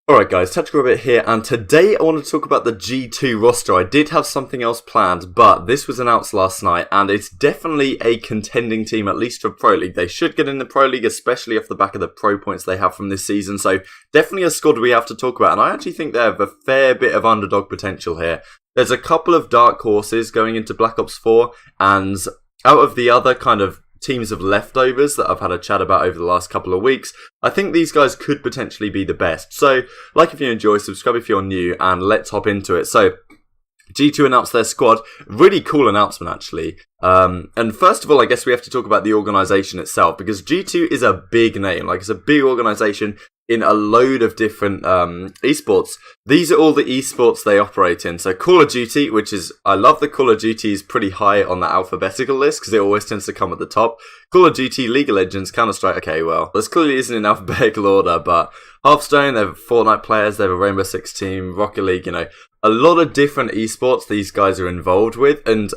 Alright guys, Tactical Rabbit here, and today I want to talk about the G2 roster. I did have something else planned, but this was announced last night, and it's definitely a contending team, at least for Pro League. They should get in the Pro League, especially off the back of the pro points they have from this season, so definitely a squad we have to talk about, and I actually think they have a fair bit of underdog potential here. There's a couple of dark horses going into Black Ops 4, and out of the other kind of teams of leftovers that I've had a chat about over the last couple of weeks, I think these guys could potentially be the best. So, like if you enjoy, subscribe if you're new, and let's hop into it. So, G2 announced their squad. Really cool announcement, actually. And first of all, I guess we have to talk about the organisation itself, because G2 is a big name. Like, it's a big organisation in a load of different esports. These are all the esports they operate in. So Call of Duty, which is, I love that Call of Duty is pretty high on the alphabetical list because it always tends to come at the top. Call of Duty, League of Legends, Counter-Strike, okay, well, this clearly isn't in alphabetical order, but Hearthstone, they have Fortnite players, they have a Rainbow Six team, Rocket League, you know, a lot of different esports these guys are involved with, and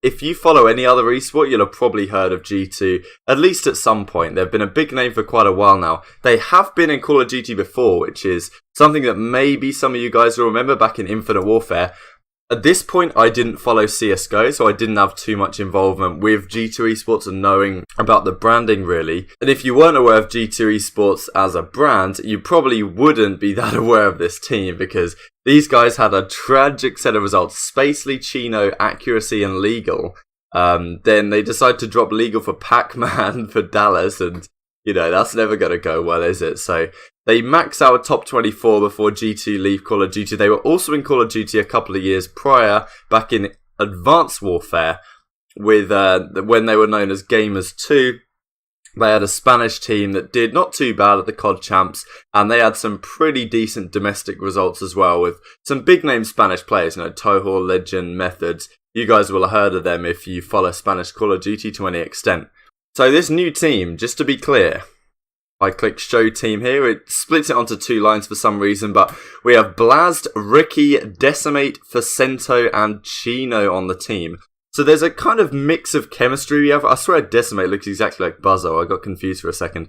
if you follow any other esport, you'll have probably heard of G2, at least at some point. They've been a big name for quite a while now. They have been in Call of Duty before, which is something that maybe some of you guys will remember back in Infinite Warfare. At this point, I didn't follow CSGO, so I didn't have too much involvement with G2 Esports and knowing about the branding, really. And if you weren't aware of G2 Esports as a brand, you probably wouldn't be that aware of this team, because these guys had a tragic set of results. Spacely, Chino, Accuracy, and Legal. Then they decided to drop Legal for Pac-Man for Dallas, and, you know, that's never going to go well, is it? So they max out top 24 before G2 leave Call of Duty. They were also in Call of Duty a couple of years prior, back in Advanced Warfare, with when they were known as Gamers 2. They had a Spanish team that did not too bad at the CoD champs, and they had some pretty decent domestic results as well, with some big name Spanish players, you know, Toho, Legend, Methods. You guys will have heard of them if you follow Spanish Call of Duty to any extent. So this new team, just to be clear, I click show team here, it splits it onto two lines for some reason, but we have Blazt, Ricky, Decemate, Faccento, and Chino on the team. So there's a kind of mix of chemistry we have. I swear Decimate looks exactly like Buzzo. I got confused for a second.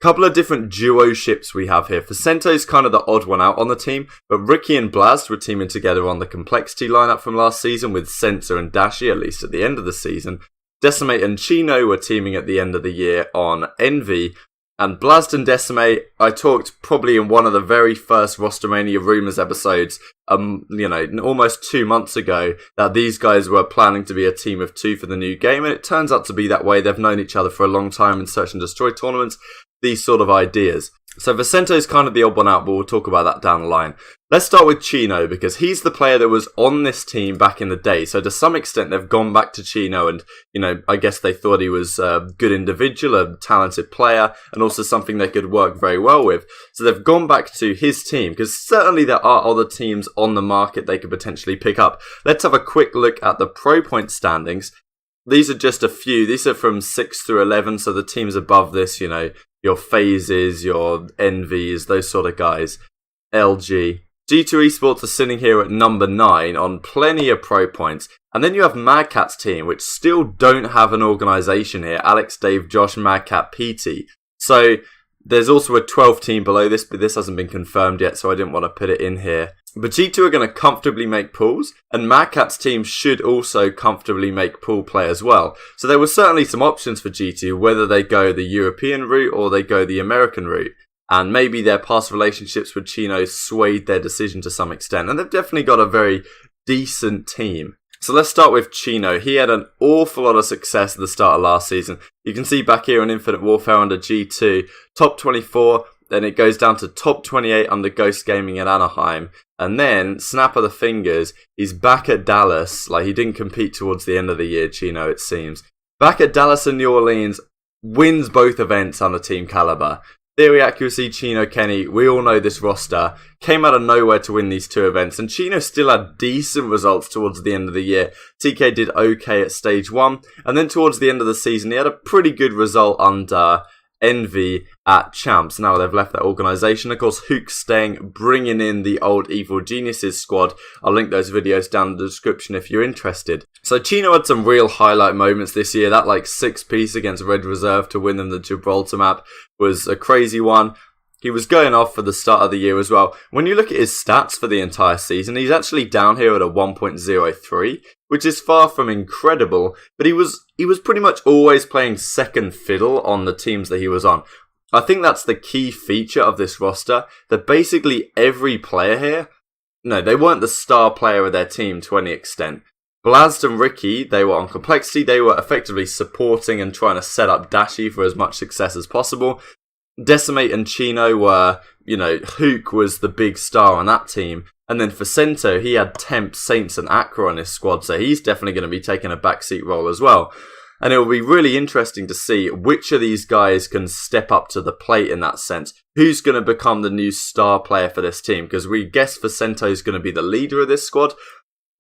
Couple of different duo ships we have here. Faccento's kind of the odd one out on the team, but Ricky and Blazt were teaming together on the Complexity lineup from last season with Sensor and Dashi, at least at the end of the season. Decimate and Chino were teaming at the end of the year on Envy. And Blazt and Decimate, I talked probably in one of the very first Rostermania Rumours episodes, you know, almost 2 months ago, that these guys were planning to be a team of two for the new game, and it turns out to be that way. They've known each other for a long time in Search and Destroy tournaments, these sort of ideas. So Facento's kind of the odd one out, but we'll talk about that down the line. Let's start with Chino, because he's the player that was on this team back in the day. So to some extent, they've gone back to Chino, and, you know, I guess they thought he was a good individual, a talented player, and also something they could work very well with. So they've gone back to his team, because certainly there are other teams on the market they could potentially pick up. Let's have a quick look at the pro point standings. These are just a few. These are from 6 through 11, so the teams above this, you know, your Phases, your Envies, those sort of guys. LG. G2 Esports are sitting here at number 9 on plenty of pro points. And then you have Madcat's team, which still don't have an organisation here. Alex, Dave, Josh, Madcat, PT. So there's also a 12 team below this, but this hasn't been confirmed yet, so I didn't want to put it in here. But G2 are going to comfortably make pools, and Madcat's team should also comfortably make pool play as well. So there were certainly some options for G2, whether they go the European route or they go the American route. And maybe their past relationships with Chino swayed their decision to some extent. And they've definitely got a very decent team. So let's start with Chino. He had an awful lot of success at the start of last season. You can see back here on Infinite Warfare under G2, top 24, then it goes down to top 28 under Ghost Gaming at Anaheim. And then, snap of the fingers, he's back at Dallas. Like, he didn't compete towards the end of the year, Chino, it seems. Back at Dallas and New Orleans, wins both events under Team Caliber. Theory, Accuracy, Chino, Kenny, we all know this roster. Came out of nowhere to win these two events, and Chino still had decent results towards the end of the year. TK did okay at stage 1, and then towards the end of the season, he had a pretty good result under Envy at Champs. Now they've left that organisation. Of course, Hook's staying, bringing in the old Evil Geniuses squad. I'll link those videos down in the description if you're interested. So Chino had some real highlight moments this year. That like 6-piece against Red Reserve to win them the Gibraltar map was a crazy one. He was going off for the start of the year as well. When you look at his stats for the entire season, he's actually down here at a 1.03, which is far from incredible, but he was pretty much always playing second fiddle on the teams that he was on. I think that's the key feature of this roster, that basically every player here, no, they weren't the star player of their team to any extent. Blazt and Ricky, they were on complexity, they were effectively supporting and trying to set up Dashi for as much success as possible. Decimate and Chino were, Hook was the big star on that team. And then Faccento, he had Temp, Saints and Accra on his squad, so he's definitely going to be taking a backseat role as well. And it will be really interesting to see which of these guys can step up to the plate in that sense. Who's going to become the new star player for this team? Because we guess Faccento is going to be the leader of this squad.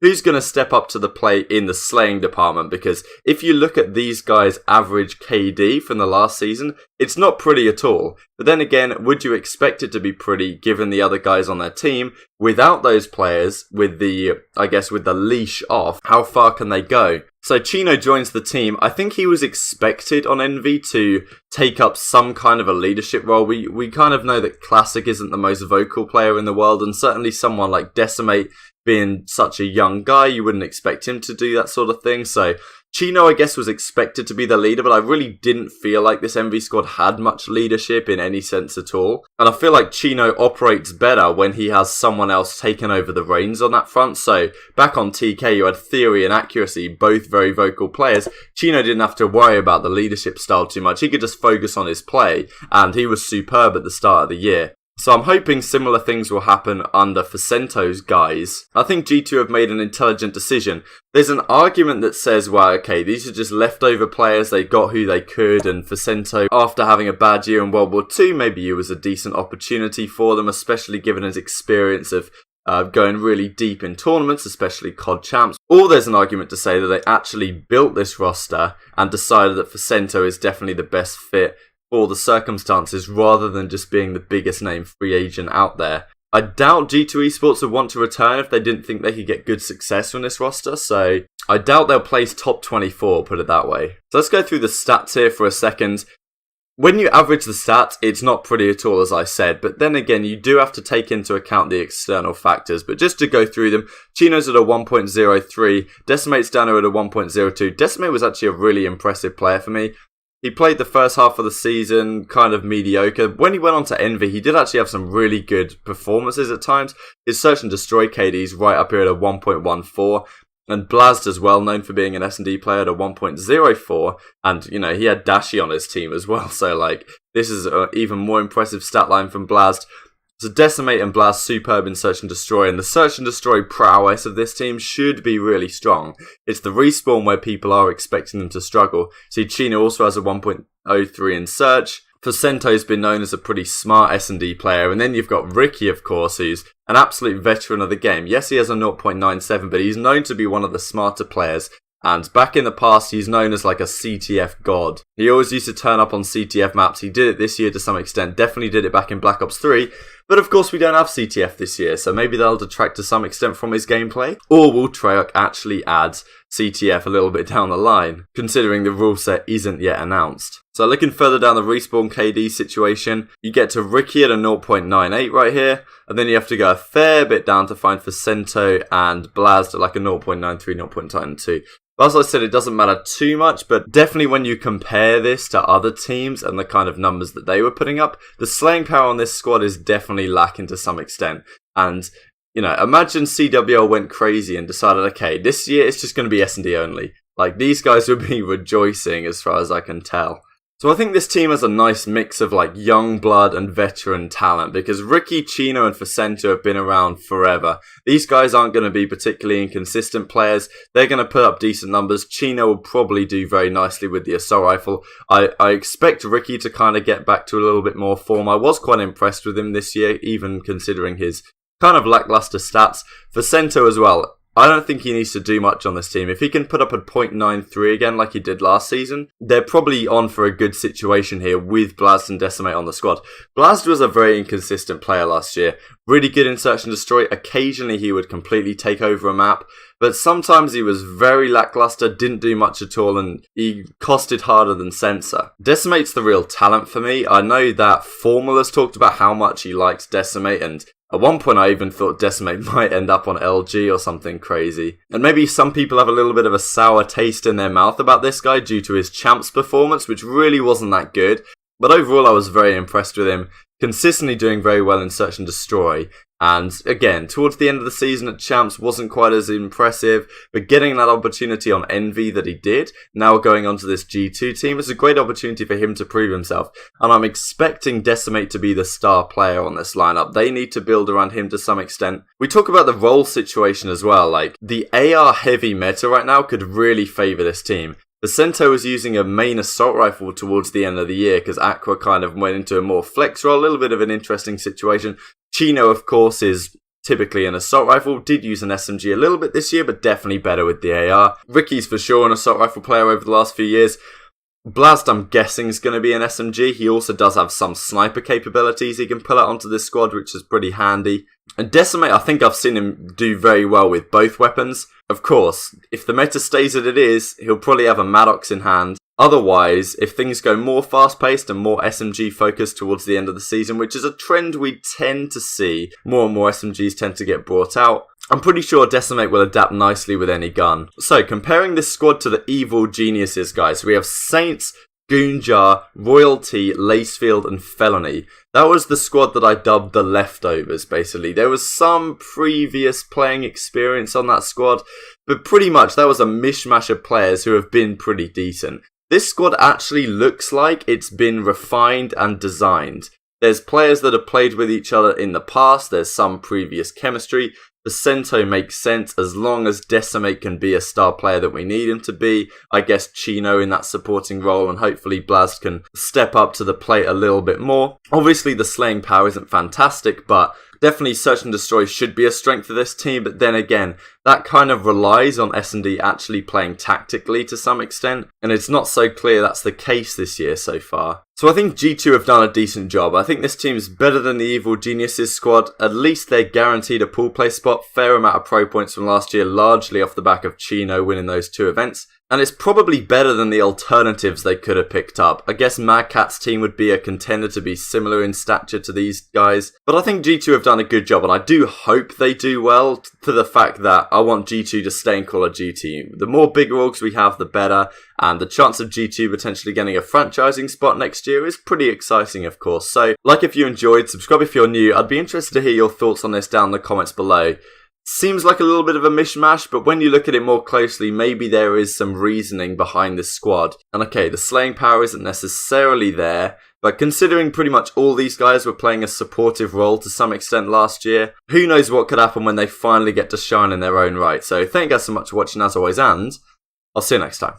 Who's going to step up to the plate in the slaying department? Because if you look at these guys' average KD from the last season, it's not pretty at all. But then again, would you expect it to be pretty given the other guys on their team? Without those players, with the leash off, how far can they go? So Chino joins the team. I think he was expected on Envy to take up some kind of a leadership role. We kind of know that Classic isn't the most vocal player in the world, and certainly someone like Decimate, being such a young guy, you wouldn't expect him to do that sort of thing. So Chino, I guess, was expected to be the leader, but I really didn't feel like this Envy squad had much leadership in any sense at all. And I feel like Chino operates better when he has someone else taking over the reins on that front. So back on TK, you had Theory and Accuracy, both very vocal players. Chino didn't have to worry about the leadership style too much. He could just focus on his play, and he was superb at the start of the year. So I'm hoping similar things will happen under Faccento's guys. I think G2 have made an intelligent decision. There's an argument that says, well, okay, these are just leftover players, they got who they could, and Faccento, after having a bad year in World War II, maybe it was a decent opportunity for them, especially given his experience of going really deep in tournaments, especially CoD champs. Or there's an argument to say that they actually built this roster and decided that Faccento is definitely the best fit for the circumstances, rather than just being the biggest name free agent out there. I doubt G2 Esports would want to return if they didn't think they could get good success from this roster, so I doubt they'll place top 24, put it that way. So let's go through the stats here for a second. When you average the stats, it's not pretty at all, as I said, but then again, you do have to take into account the external factors. But just to go through them, Chino's at a 1.03, Decimate's down here at a 1.02. Decimate was actually a really impressive player for me. He played the first half of the season kind of mediocre. When he went on to Envy, he did actually have some really good performances at times. His Search and Destroy KD's right up here at a 1.14. And Blazt as well, known for being an S&D player, at a 1.04. And, he had Dashi on his team as well. So, this is an even more impressive stat line from Blazt. So Decimate and Blazt superb in Search and Destroy, and the Search and Destroy prowess of this team should be really strong. It's the respawn where people are expecting them to struggle. See, Chino also has a 1.03 in Search. Faccento's been known as a pretty smart S&D player, and then you've got Ricky, of course, who's an absolute veteran of the game. Yes, he has a 0.97, but he's known to be one of the smarter players. And back in the past, he's known as like a CTF god. He always used to turn up on CTF maps. He did it this year to some extent. Definitely did it back in Black Ops 3. But of course, we don't have CTF this year, so maybe that'll detract to some extent from his gameplay. Or will Treyarch actually add CTF a little bit down the line, considering the rule set isn't yet announced. So looking further down the respawn KD situation, you get to Ricky at a 0.98 right here, and then you have to go a fair bit down to find Faccento and Blazt at like a 0.93, 0.92. As I said, it doesn't matter too much, but definitely when you compare this to other teams and the kind of numbers that they were putting up, the slaying power on this squad is definitely lacking to some extent. And, imagine CWL went crazy and decided, okay, this year it's just going to be S&D only. Like, these guys would be rejoicing as far as I can tell. So I think this team has a nice mix of young blood and veteran talent, because Ricky, Chino and Faccento have been around forever. These guys aren't going to be particularly inconsistent players. They're going to put up decent numbers. Chino will probably do very nicely with the assault rifle. I expect Ricky to kind of get back to a little bit more form. I was quite impressed with him this year, even considering his kind of lackluster stats. Faccento as well. I don't think he needs to do much on this team. If he can put up a .93 again like he did last season, they're probably on for a good situation here with Blazt and Decimate on the squad. Blazt was a very inconsistent player last year. Really good in Search and Destroy. Occasionally he would completely take over a map, but sometimes he was very lackluster, didn't do much at all, and he costed harder than Censor. Decimate's the real talent for me. I know that Formula's talked about how much he likes Decimate, and at one point I even thought Decimate might end up on LG or something crazy. And maybe some people have a little bit of a sour taste in their mouth about this guy due to his Champs performance, which really wasn't that good. But overall I was very impressed with him, consistently doing very well in Search and Destroy. And again, towards the end of the season at Champs wasn't quite as impressive, but getting that opportunity on Envy that he did, now going on to this G2 team, is a great opportunity for him to prove himself. And I'm expecting Decimate to be the star player on this lineup. They need to build around him to some extent. We talk about the role situation as well, like the AR heavy meta right now could really favour this team. Faccento was using a main assault rifle towards the end of the year because Aqua kind of went into a more flex role, a little bit of an interesting situation. Chino, of course, is typically an assault rifle, did use an SMG a little bit this year, but definitely better with the AR. Ricky's for sure an assault rifle player over the last few years. Blazt, I'm guessing, is going to be an SMG. He also does have some sniper capabilities he can pull out onto this squad, which is pretty handy. And Decimate, I think I've seen him do very well with both weapons. Of course, if the meta stays as it is, he'll probably have a Maddox in hand. Otherwise, if things go more fast-paced and more SMG-focused towards the end of the season, which is a trend we tend to see, more and more SMGs tend to get brought out, I'm pretty sure Decimate will adapt nicely with any gun. So, comparing this squad to the evil geniuses, guys, we have Saints, Goonjar, Royalty, Lacefield, and Felony. That was the squad that I dubbed the leftovers, basically. There was some previous playing experience on that squad, but pretty much that was a mishmash of players who have been pretty decent. This squad actually looks like it's been refined and designed. There's players that have played with each other in the past, there's some previous chemistry. Faccento makes sense as long as Decimate can be a star player that we need him to be. I guess Chino in that supporting role, and hopefully Blazt can step up to the plate a little bit more. Obviously the slaying power isn't fantastic, but definitely Search and Destroy should be a strength of this team, but then again, that kind of relies on S&D actually playing tactically to some extent, and it's not so clear that's the case this year so far. So I think G2 have done a decent job. I think this team's better than the Evil Geniuses squad. At least they're guaranteed a pool play spot, fair amount of pro points from last year, largely off the back of Chino winning those two events. And it's probably better than the alternatives they could have picked up. I guess Mad Cat's team would be a contender to be similar in stature to these guys. But I think G2 have done a good job, and I do hope they do well, for the fact that I want G2 to stay in Call of Duty. The more bigger orgs we have, the better. And the chance of G2 potentially getting a franchising spot next year is pretty exciting, of course. So, like if you enjoyed, subscribe if you're new. I'd be interested to hear your thoughts on this down in the comments below. Seems like a little bit of a mishmash, but when you look at it more closely, maybe there is some reasoning behind this squad. And okay, the slaying power isn't necessarily there, but considering pretty much all these guys were playing a supportive role to some extent last year, who knows what could happen when they finally get to shine in their own right. So thank you guys so much for watching as always, and I'll see you next time.